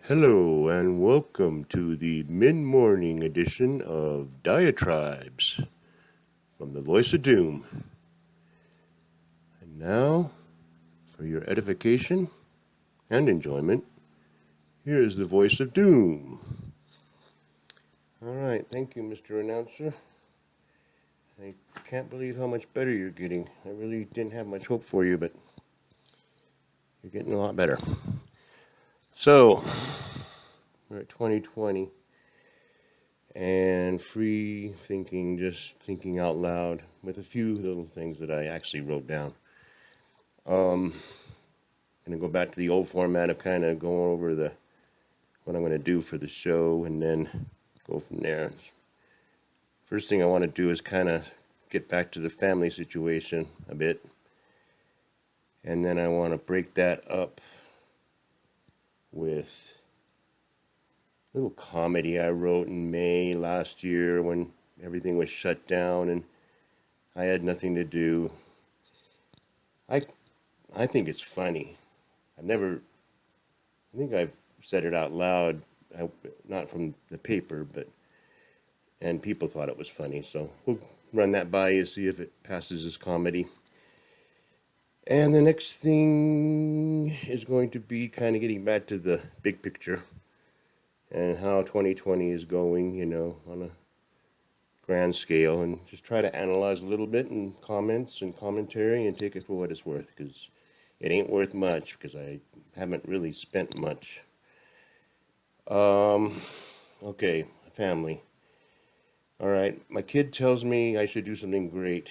Hello and welcome to the mid-morning edition of Diatribes from the Voice of Doom. And now, for your edification and enjoyment, here is the Voice of Doom. All right, thank you, Mr. Announcer. I can't believe how much better you're getting. I really didn't have much hope for you, but you're getting a lot better. So, we're at 2020. And free thinking, just thinking out loud with a few little things that I actually wrote down. I'm going to go back to the old format of kind of going over what I'm going to do for the show and then go from there. First thing I want to do is kind of get back to the family situation a bit. And then I want to break that up with little comedy I wrote in May last year when everything was shut down and I had nothing to do. I think it's funny. I think I've said it out loud, not from the paper, and people thought it was funny. So we'll run that by you, see if it passes as comedy. And the next thing is going to be kind of getting back to the big picture and how 2020 is going, on a grand scale, and just try to analyze a little bit in comments and commentary and take it for what it's worth, because it ain't worth much, because I haven't really spent much. Okay, family. All right, my kid tells me I should do something great,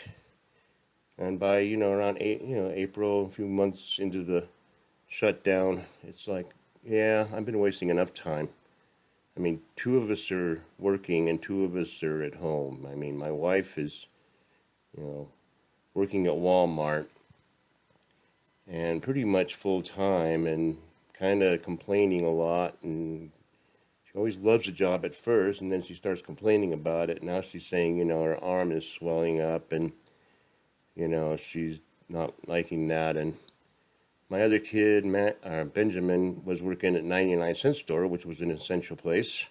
and by around April, a few months into the shutdown, it's like, yeah, I've been wasting enough time. I mean, two of us are working and two of us are at home. I mean, my wife is, working at Walmart and pretty much full time and kind of complaining a lot. And she always loves the job at first, and then she starts complaining about it. Now she's saying, her arm is swelling up and, she's not liking that. And my other kid, Benjamin, was working at 99-cent store, which was an essential place.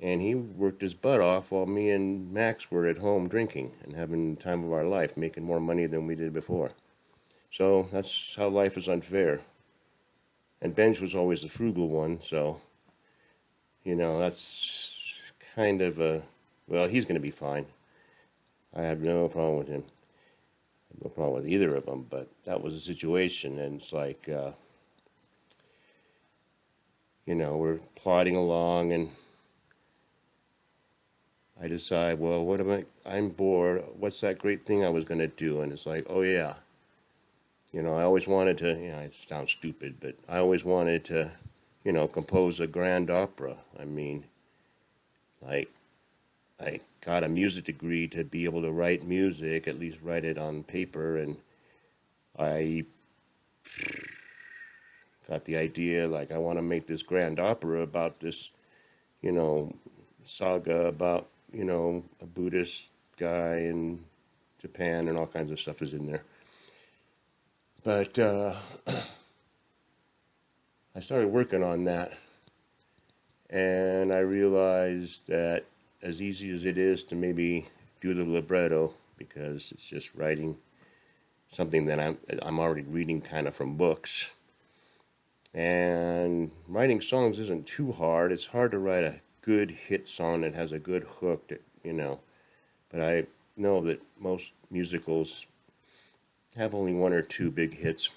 And he worked his butt off while me and Max were at home drinking and having the time of our life, making more money than we did before. So that's how life is unfair. And Benj was always the frugal one, so, that's kind of well, he's going to be fine. I have no problem with him. No problem with either of them, but that was the situation. And it's like, we're plodding along and I decide, well, I'm bored. What's that great thing I was going to do? And it's like, oh, yeah. I always wanted to, it sounds stupid, but I always wanted to, compose a grand opera. I mean, like, I got a music degree to be able to write music, at least write it on paper, and I got the idea, like, I want to make this grand opera about this, saga about, a Buddhist guy in Japan, and all kinds of stuff is in there. But I started working on that, and I realized that as easy as it is to maybe do the libretto, because it's just writing something that I'm already reading kind of from books, and writing songs isn't too hard. It's hard to write a good hit song that has a good hook, but I know that most musicals have only one or two big hits.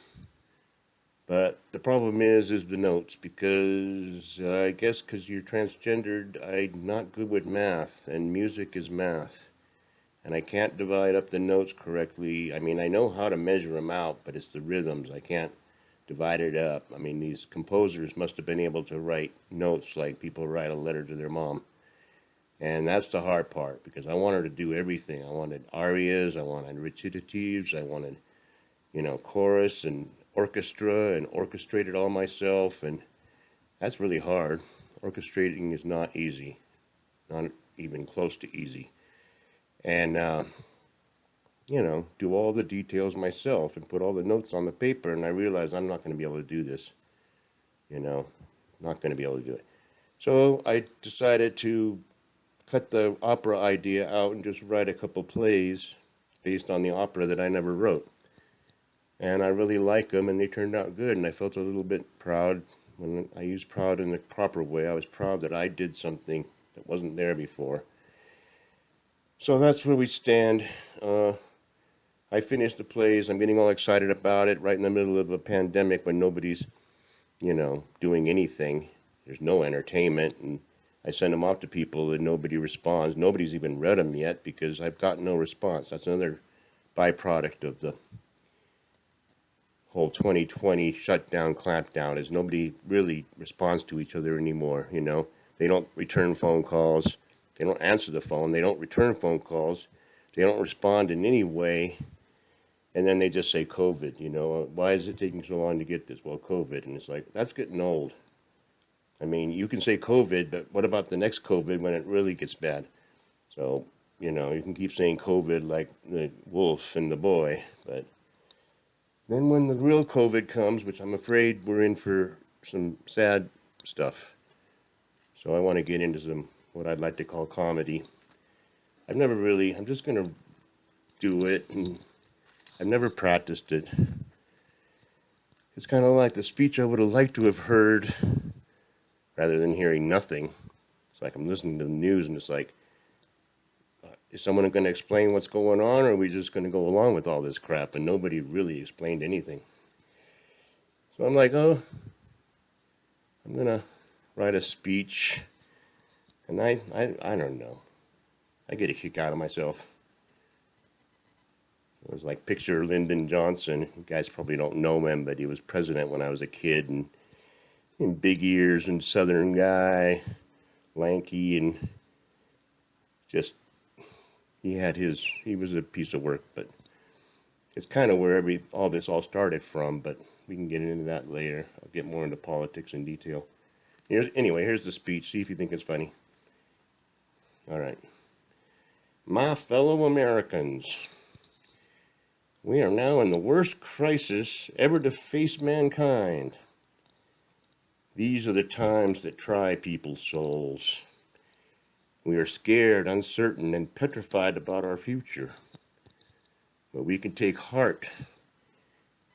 But the problem is the notes, because I guess because you're transgendered, I'm not good with math, and music is math. And I can't divide up the notes correctly. I mean, I know how to measure them out, but it's the rhythms. I can't divide it up. I mean, these composers must have been able to write notes like people write a letter to their mom. And that's the hard part, because I wanted to do everything. I wanted arias, I wanted recitatives, I wanted, chorus and orchestra, and orchestrate it all myself. And that's really hard. Orchestrating is not easy, not even close to easy. And, do all the details myself and put all the notes on the paper. And I realized I'm not going to be able to do this, Not going to be able to do it. So I decided to cut the opera idea out and just write a couple plays based on the opera that I never wrote. And I really like them, and they turned out good, and I felt a little bit proud. When I use proud in the proper way, I was proud that I did something that wasn't there before. So that's where we stand. I finished the plays. I'm getting all excited about it right in the middle of a pandemic when nobody's, doing anything. There's no entertainment, and I send them off to people and nobody responds. Nobody's even read them yet because I've gotten no response. That's another byproduct of the whole 2020 shutdown, clampdown, is nobody really responds to each other anymore. They don't return phone calls. They don't answer the phone. They don't return phone calls. They don't respond in any way. And then they just say COVID, why is it taking so long to get this? Well, COVID. And it's like, that's getting old. I mean, you can say COVID, but what about the next COVID when it really gets bad? So, you can keep saying COVID like the wolf and the boy, but then when the real COVID comes, which I'm afraid we're in for some sad stuff. So I want to get into some, what I'd like to call comedy. I'm just going to do it, and I've never practiced it. It's kind of like the speech I would have liked to have heard rather than hearing nothing. It's like I'm listening to the news and it's like, is someone going to explain what's going on, or are we just going to go along with all this crap? And nobody really explained anything. So I'm like, I'm going to write a speech. And I don't know. I get a kick out of myself. It was like, picture Lyndon Johnson. You guys probably don't know him, but he was president when I was a kid, and big ears and southern guy, lanky, and just, he was a piece of work. But it's kind of where all this started from, but we can get into that later. I'll get more into politics in detail. Here's the speech. See if you think it's funny. All right. My fellow Americans, we are now in the worst crisis ever to face mankind. These are the times that try people's souls. We are scared, uncertain, and petrified about our future. But we can take heart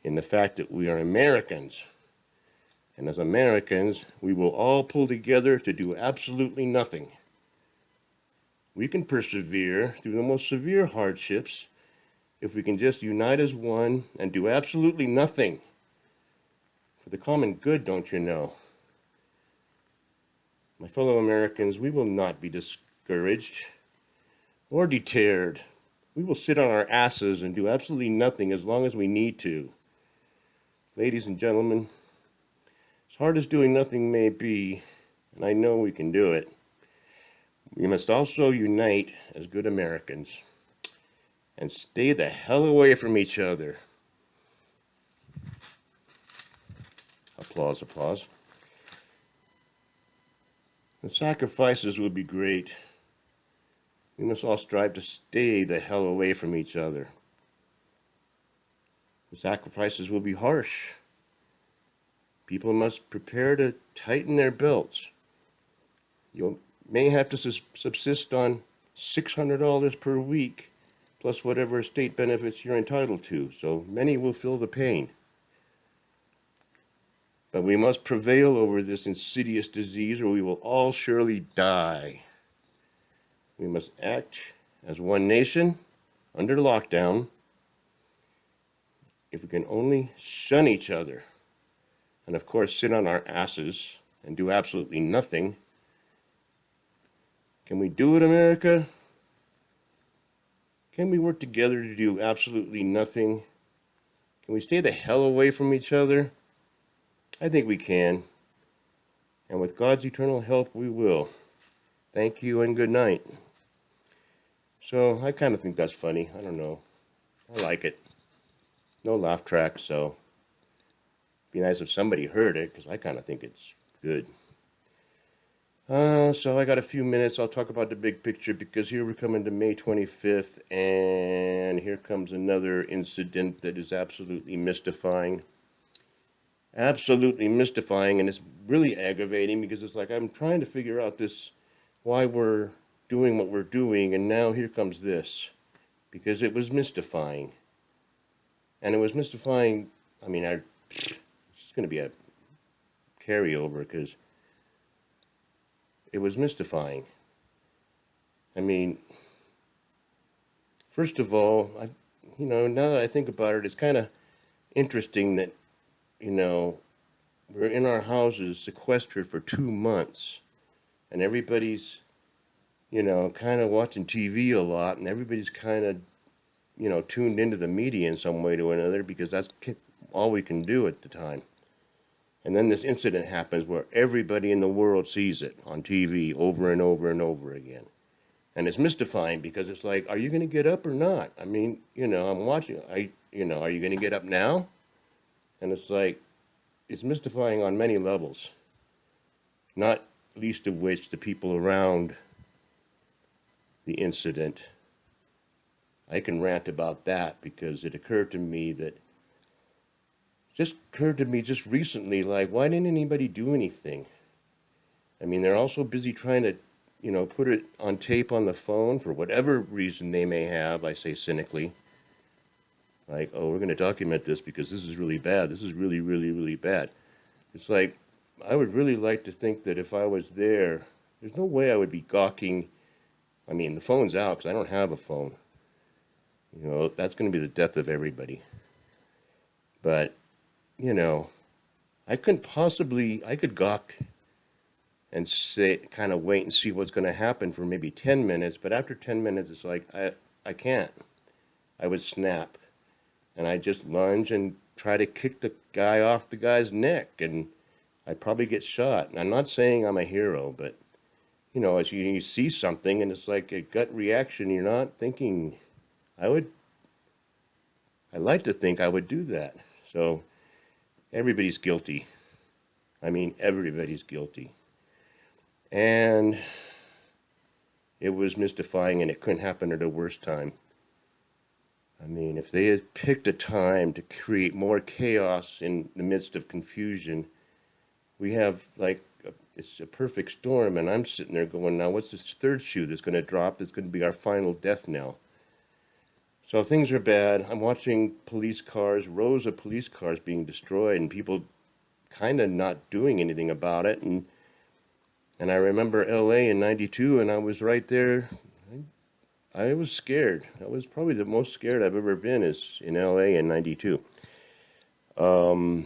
in the fact that we are Americans. And as Americans, we will all pull together to do absolutely nothing. We can persevere through the most severe hardships if we can just unite as one and do absolutely nothing. For the common good, don't you know? My fellow Americans, we will not be discouraged or deterred. We will sit on our asses and do absolutely nothing as long as we need to. Ladies and gentlemen, as hard as doing nothing may be, and I know we can do it, we must also unite as good Americans and stay the hell away from each other. Applause, applause. The sacrifices will be great. We must all strive to stay the hell away from each other. The sacrifices will be harsh. People must prepare to tighten their belts. You may have to subsist on $600 per week, plus whatever state benefits you're entitled to, so many will feel the pain. But we must prevail over this insidious disease, or we will all surely die. We must act as one nation under lockdown. If we can only shun each other, and of course sit on our asses and do absolutely nothing. Can we do it, America? Can we work together to do absolutely nothing? Can we stay the hell away from each other? I think we can. And with God's eternal help, we will. Thank you and good night. So I kind of think that's funny. I don't know. I like it. No laugh track, so it'd be nice if somebody heard it, because I kind of think it's good. So I got a few minutes. I'll talk about the big picture, because here we're coming to May 25th, and here comes another incident that is absolutely mystifying. absolutely mystifying, and it's really aggravating because it's like I'm trying to figure out this, why we're doing what we're doing, and now here comes this, because it was mystifying. And it was mystifying. I mean, it's going to be a carryover because it was mystifying. I mean, first of all, now that I think about it, it's kind of interesting that, you know, we're in our houses sequestered for 2 months, and everybody's, kind of watching TV a lot, and everybody's kind of, tuned into the media in some way to another because that's all we can do at the time. And then this incident happens where everybody in the world sees it on TV over and over and over again. And it's mystifying because it's like, are you going to get up or not? I mean, I'm watching. Are you going to get up now? And it's like, it's mystifying on many levels, not least of which the people around the incident. I can rant about that because it just occurred to me just recently, like, why didn't anybody do anything? I mean, they're also busy trying to, put it on tape on the phone for whatever reason they may have, I say cynically. Like, oh, we're going to document this because this is really bad. This is really, really, really bad. It's like, I would really like to think that if I was there, there's no way I would be gawking. I mean, the phone's out because I don't have a phone. That's going to be the death of everybody. But, you know, I could gawk and say, kind of wait and see what's going to happen for maybe 10 minutes. But after 10 minutes, it's like, I can't. I would snap. And I just lunge and try to kick the guy off the guy's neck. And I'd probably get shot. And I'm not saying I'm a hero, but, as you see something and it's like a gut reaction, you're not thinking, I like to think I would do that. So everybody's guilty. I mean, everybody's guilty. And it was mystifying, and it couldn't happen at a worse time. I mean, if they had picked a time to create more chaos in the midst of confusion, we have it's a perfect storm, and I'm sitting there going, now what's this third shoe that's going to drop that's going to be our final death knell? So things are bad. I'm watching rows of police cars being destroyed, and people kind of not doing anything about it. And I remember LA in 92, and I was right there. I was scared. That was probably the most scared I've ever been, is in LA in 92. But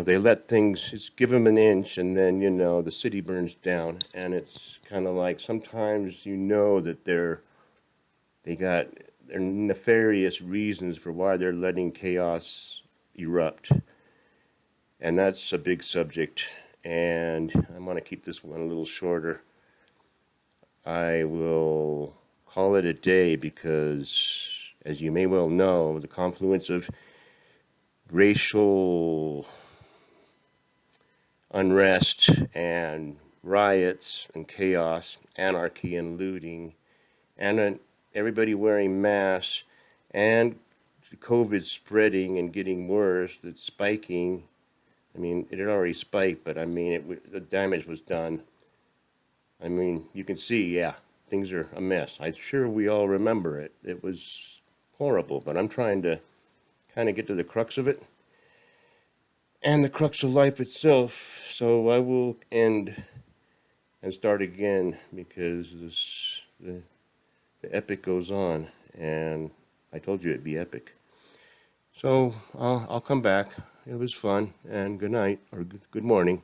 they let things, it's give them an inch, and then, the city burns down. And it's kind of like sometimes that they got their nefarious reasons for why they're letting chaos erupt. And that's a big subject, and I want to keep this one a little shorter. I will call it a day because, as you may well know, the confluence of racial unrest and riots and chaos, anarchy and looting, and everybody wearing masks, and COVID spreading and getting worse, that's spiking. I mean, it had already spiked, but I mean, the damage was done. I mean, you can see, yeah, things are a mess. I'm sure we all remember it. It was horrible, but I'm trying to kind of get to the crux of it and the crux of life itself. So I will end and start again because the epic goes on, and I told you it'd be epic. So I'll come back. It was fun, and good night, or good morning.